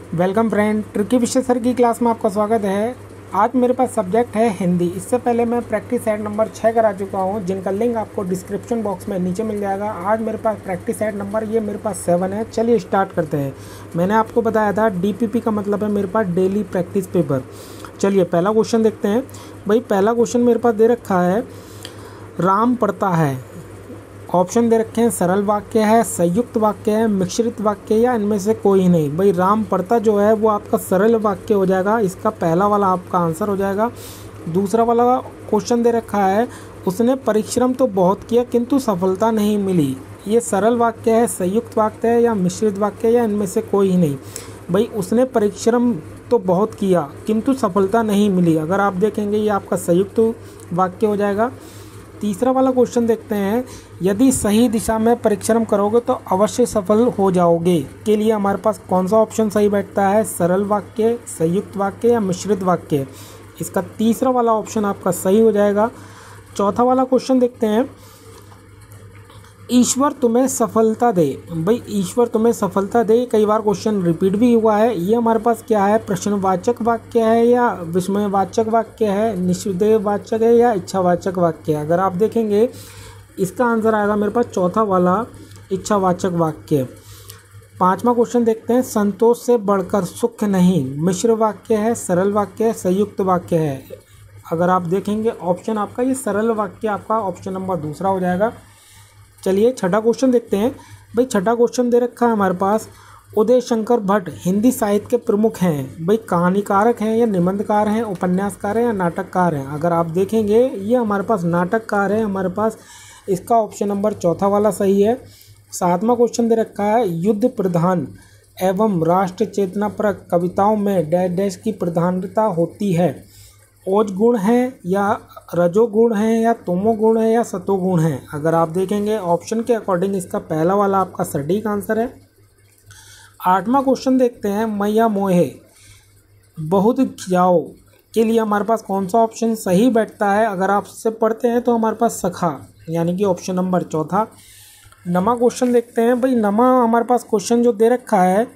Welcome friend, tricky विषय sir की class में आपका स्वागत है। आज मेरे पास सब्जेक्ट है हिंदी। इससे पहले मैं प्रैक्टिस सेट नंबर 6 करा चुका हूं, जिनका लिंक आपको डिस्क्रिप्शन बॉक्स में नीचे मिल जाएगा। आज मेरे पास प्रैक्टिस सेट नंबर ये मेरे पास 7 है। चलिए स्टार्ट करते हैं। मैंने आपको बताया था DPP का मतलब है मेरे पास डेली प्रैक्टिस पेपर। चलिए पहला क्वेश्चन देखते हैं। भाई पहला क्वेश्चन मेरे पास दे रखा है, राम पढ़ता है। ऑप्शन दे रखे हैं, सरल वाक्य है, संयुक्त वाक्य है, मिश्रित वाक्य या इनमें से कोई नहीं। भाई राम पढ़ता जो है वो आपका सरल वाक्य हो जाएगा, इसका पहला वाला आपका आंसर हो जाएगा। दूसरा वाला क्वेश्चन दे रखा है, उसने परिश्रम तो बहुत किया किंतु सफलता नहीं मिली। ये सरल वाक्य है, संयुक्त वाक्य है या मिश्रित वाक्य या इनमें से कोई ही नहीं। भाई उसने परिश्रम तो बहुत किया किंतु सफलता नहीं मिली, अगर आप देखेंगे ये आपका संयुक्त वाक्य हो जाएगा। तीसरा वाला क्वेश्चन देखते हैं, यदि सही दिशा में परिश्रम करोगे तो अवश्य सफल हो जाओगे के लिए हमारे पास कौन सा ऑप्शन सही बैठता है, सरल वाक्य, संयुक्त वाक्य या मिश्रित वाक्य। इसका तीसरा वाला ऑप्शन आपका सही हो जाएगा। चौथा वाला क्वेश्चन देखते हैं, ईश्वर तुम्हें सफलता दे। भाई ईश्वर तुम्हें सफलता दे, कई बार क्वेश्चन रिपीट भी हुआ है। ये हमारे पास क्या है, प्रश्नवाचक वाक्य है या विस्मयवाचक वाक्य है, निषेधवाचक है या इच्छावाचक वाक्य है। अगर आप देखेंगे इसका आंसर आएगा मेरे पास चौथा वाला, इच्छावाचक वाक्य। पांचवा क्वेश्चन देखते हैं, संतोष से बढ़कर सुख नहीं। मिश्र वाक्य है, सरल वाक्य है, संयुक्त वाक्य है। अगर आप देखेंगे ऑप्शन आपका ये सरल वाक्य आपका ऑप्शन नंबर दूसरा हो जाएगा। चलिए छठा क्वेश्चन देखते हैं। भाई छठा क्वेश्चन दे रखा है हमारे पास, उदय शंकर भट्ट हिंदी साहित्य के प्रमुख हैं। भाई कहानीकारक हैं या निबंधकार हैं, उपन्यासकार हैं या नाटककार हैं। अगर आप देखेंगे ये हमारे पास नाटककार है हमारे पास, इसका ऑप्शन नंबर चौथा वाला सही है। सातवां क्वेश्चन दे रखा है, युद्ध प्रधान एवं राष्ट्र चेतना पर कविताओं में डैश डैश की प्रधानता होती है। ओज गुण है या रजोगुण है या तमोगुण है या सतोगुण है। अगर आप देखेंगे ऑप्शन के अकॉर्डिंग इसका पहला वाला आपका सटीक आंसर है। आठवां क्वेश्चन देखते हैं, मैया मोहे बहुत खिजाओ के लिए हमारे पास कौन सा ऑप्शन सही बैठता है। अगर आप इससे पढ़ते हैं तो हमारे पास सखा, यानी कि ऑप्शन नंबर चौथा। नमा क्वेश्चन देखते हैं। भाई नमा हमारे पास क्वेश्चन जो दे रखा है,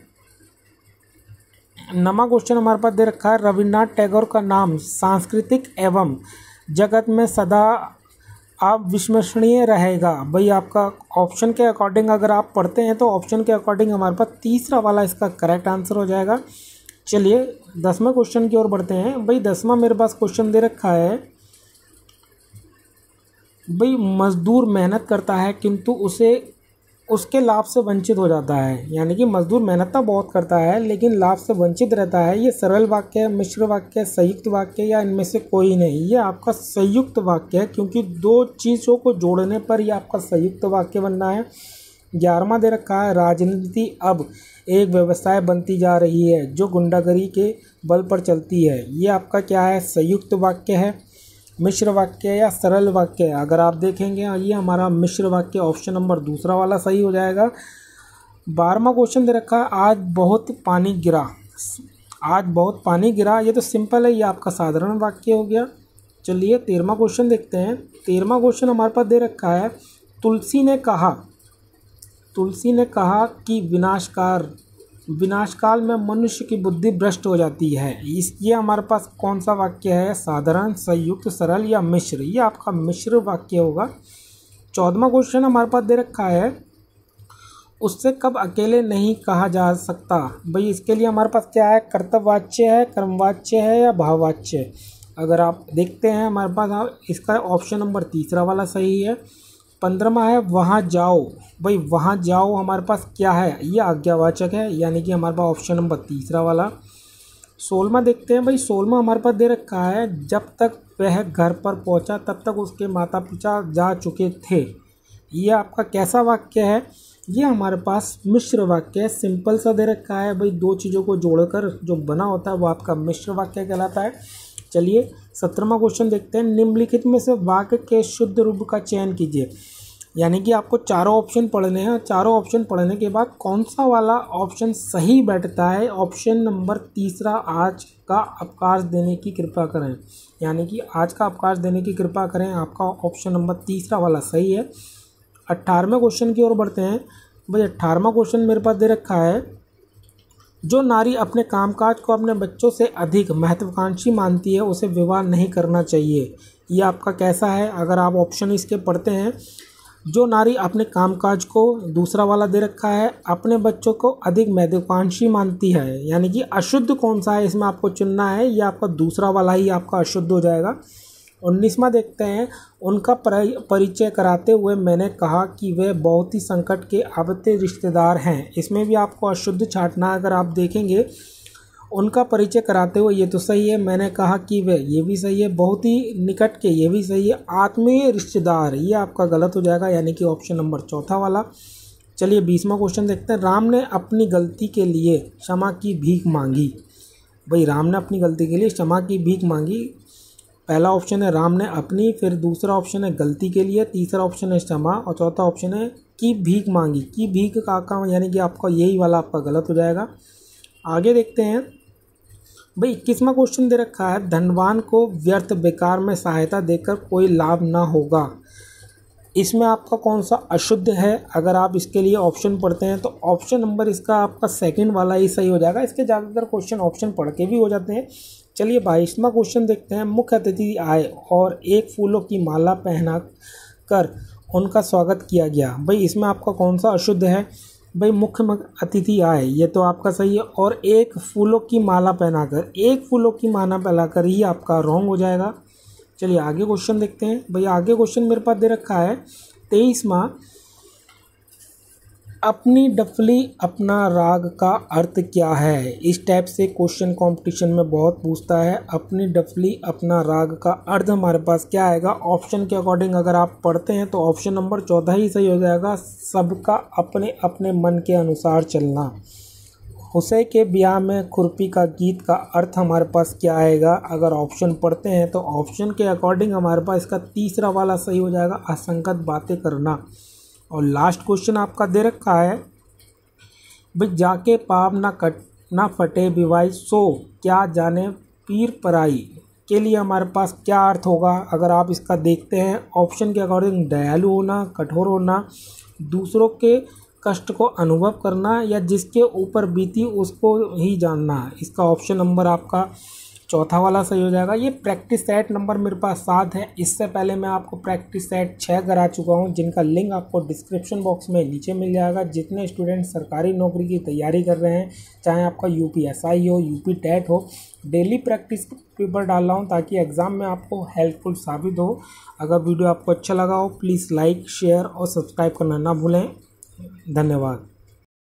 नमा क्वेश्चन हमारे पास दे रखा है, रविन्द्रनाथ टैगोर का नाम सांस्कृतिक एवं जगत में सदा अविस्मरणीय रहेगा। भाई आपका ऑप्शन के अकॉर्डिंग अगर आप पढ़ते हैं तो ऑप्शन के अकॉर्डिंग हमारे पास तीसरा वाला इसका करेक्ट आंसर हो जाएगा। चलिए 10वें क्वेश्चन की ओर बढ़ते हैं। भाई 10वां मेरे पास क्वेश्चन दे रखा है, भाई मजदूर मेहनत करता है किंतु उसे उसके लाभ से वंचित हो जाता है। यानी कि मजदूर मेहनत तो बहुत करता है लेकिन लाभ से वंचित रहता है। ये सरल वाक्य है, मिश्र वाक्य, संयुक्त वाक्य या इनमें से कोई नहीं। ये आपका संयुक्त वाक्य है, क्योंकि दो चीज़ों को जोड़ने पर ये आपका संयुक्त वाक्य बनना है। 11वां दे रखा है, राजनीति अब एक व्यवसाय बनती जा रही है जो गुंडागर्दी के बल पर चलती है। ये आपका क्या है, संयुक्त वाक्य है, मिश्र वाक्य या सरल वाक्य है। अगर आप देखेंगे ये हमारा मिश्र वाक्य ऑप्शन नंबर दूसरा वाला सही हो जाएगा। 12वां क्वेश्चन दे रखा है, आज बहुत पानी गिरा। आज बहुत पानी गिरा, ये तो सिंपल है, ये आपका साधारण वाक्य हो गया। चलिए 13वां क्वेश्चन देखते हैं। 13वां क्वेश्चन हमारे पास दे रखा है, तुलसी ने कहा कि विनाशकाल में मनुष्य की बुद्धि भ्रष्ट हो जाती है। ये हमारे पास कौन सा वाक्य है, साधारण, संयुक्त, सरल या मिश्र। ये आपका मिश्र वाक्य होगा। 14वां क्वेश्चन हमारे पास दे रखा है, उससे कब अकेले नहीं कहा जा सकता। भाई इसके लिए हमारे पास क्या है, कर्तव्यवाच्य है, कर्मवाच्य है या भाववाच्य। अगर आप देखते हैं हमारे पास इसका ऑप्शन नंबर तीसरा वाला सही है। 15वां है, वहाँ जाओ। भाई वहाँ जाओ हमारे पास क्या है, ये आज्ञावाचक है, यानी कि हमारे पास ऑप्शन नंबर तीसरा वाला। 16वां देखते हैं। भाई 16वां हमारे पास दे रखा है, जब तक वह घर पर पहुंचा तब तक उसके माता पिता जा चुके थे। ये आपका कैसा वाक्य है, ये हमारे पास मिश्र वाक्य है, सिंपल सा दे रखा है। भाई दो चीज़ों को जोड़कर जो बना होता है वो आपका मिश्र वाक्य कहलाता है। चलिए 17वां क्वेश्चन देखते हैं, निम्नलिखित में से वाक्य के शुद्ध रूप का चयन कीजिए। यानी कि आपको चारों ऑप्शन पढ़ने हैं, चारों ऑप्शन पढ़ने के बाद कौन सा वाला ऑप्शन सही बैठता है। ऑप्शन नंबर तीसरा, आज का अवकाश देने की कृपा करें। यानी कि आज का अवकाश देने की कृपा करें, आपका ऑप्शन नंबर तीसरा वाला सही है। 18वें क्वेश्चन की ओर बढ़ते हैं। भाई 18वां क्वेश्चन मेरे पास दे रखा है, जो नारी अपने कामकाज को अपने बच्चों से अधिक महत्वाकांक्षी मानती है उसे विवाह नहीं करना चाहिए। ये आपका कैसा है? अगर आप ऑप्शन इसके पढ़ते हैं, जो नारी अपने कामकाज को, दूसरा वाला दे रखा है, अपने बच्चों को अधिक महत्वाकांक्षी मानती है, यानी कि अशुद्ध कौन सा है इसमें आपको चुनना है। ये आपका दूसरा वाला ही आपका अशुद्ध हो जाएगा। 19वां देखते हैं, उनका परिचय कराते हुए मैंने कहा कि वे बहुत ही संकट के आबते रिश्तेदार हैं। इसमें भी आपको अशुद्ध छांटना है। अगर आप देखेंगे, उनका परिचय कराते हुए ये तो सही है, मैंने कहा कि वे, ये भी सही है, बहुत ही निकट के, ये भी सही है, आत्मीय रिश्तेदार, ये आपका गलत हो जाएगा, यानी कि ऑप्शन नंबर चौथा वाला। चलिए 20वां क्वेश्चन देखते हैं, राम ने अपनी गलती के लिए क्षमा की भीख मांगी। भाई राम ने अपनी गलती के लिए क्षमा की भीख मांगी। पहला ऑप्शन है राम ने अपनी, फिर दूसरा ऑप्शन है गलती के लिए, तीसरा ऑप्शन है क्षमा और चौथा ऑप्शन है कि भीख मांगी। की भीख का यानी कि आपका यही वाला आपका गलत हो जाएगा। आगे देखते हैं भाई 21वां क्वेश्चन दे रखा है, धनवान को व्यर्थ बेकार में सहायता देकर कोई लाभ ना होगा। इसमें आपका कौन सा अशुद्ध है? अगर आप इसके लिए ऑप्शन पढ़ते हैं तो ऑप्शन नंबर इसका आपका सेकंड वाला ही सही हो जाएगा। इसके ज़्यादातर क्वेश्चन ऑप्शन पढ़ के भी हो जाते हैं। चलिए 22वां क्वेश्चन देखते हैं, मुख्य अतिथि आए और एक फूलों की माला पहना कर उनका स्वागत किया गया। भाई इसमें आपका कौन सा अशुद्ध है? भाई मुख्य अतिथि आए, ये तो आपका सही है, और एक फूलों की माला पहनाकर, एक फूलों की माला पहनाकर ही आपका रॉन्ग हो जाएगा। चलिए आगे क्वेश्चन देखते हैं। भाई आगे क्वेश्चन मेरे पास दे रखा है 23वां, अपनी डफली अपना राग का अर्थ क्या है? इस टाइप से क्वेश्चन कंपटीशन में बहुत पूछता है। अपनी डफली अपना राग का अर्थ हमारे पास क्या आएगा? ऑप्शन के अकॉर्डिंग अगर आप पढ़ते हैं तो ऑप्शन नंबर 14 ही सही हो जाएगा, सबका अपने अपने मन के अनुसार चलना। हुसैन के ब्याह में खुरपी का गीत का अर्थ हमारे पास क्या आएगा? अगर ऑप्शन पढ़ते हैं तो ऑप्शन के अकॉर्डिंग हमारे पास इसका तीसरा वाला सही हो जाएगा, असंगत बातें करना। और लास्ट क्वेश्चन आपका दे रखा है, भाई जाके पाप ना फटे बिवाई सो क्या जाने पीर पराई, के लिए हमारे पास क्या अर्थ होगा? अगर आप इसका देखते हैं ऑप्शन के अकॉर्डिंग, दयालु होना, कठोर होना, दूसरों के कष्ट को अनुभव करना, या जिसके ऊपर बीती उसको ही जानना। इसका ऑप्शन नंबर आपका चौथा वाला सही हो जाएगा। ये प्रैक्टिस सेट नंबर मेरे पास 7 है। इससे पहले मैं आपको प्रैक्टिस सेट 6 करा चुका हूँ, जिनका लिंक आपको डिस्क्रिप्शन बॉक्स में नीचे मिल जाएगा। जितने स्टूडेंट सरकारी नौकरी की तैयारी कर रहे हैं, चाहे आपका यूपीएसआई हो, यूपी टेट हो, डेली प्रैक्टिस पेपर डाल रहा हूँ ताकि एग्ज़ाम में आपको हेल्पफुल साबित हो। अगर वीडियो आपको अच्छा लगा हो प्लीज़ लाइक, शेयर और सब्सक्राइब करना ना भूलें। धन्यवाद।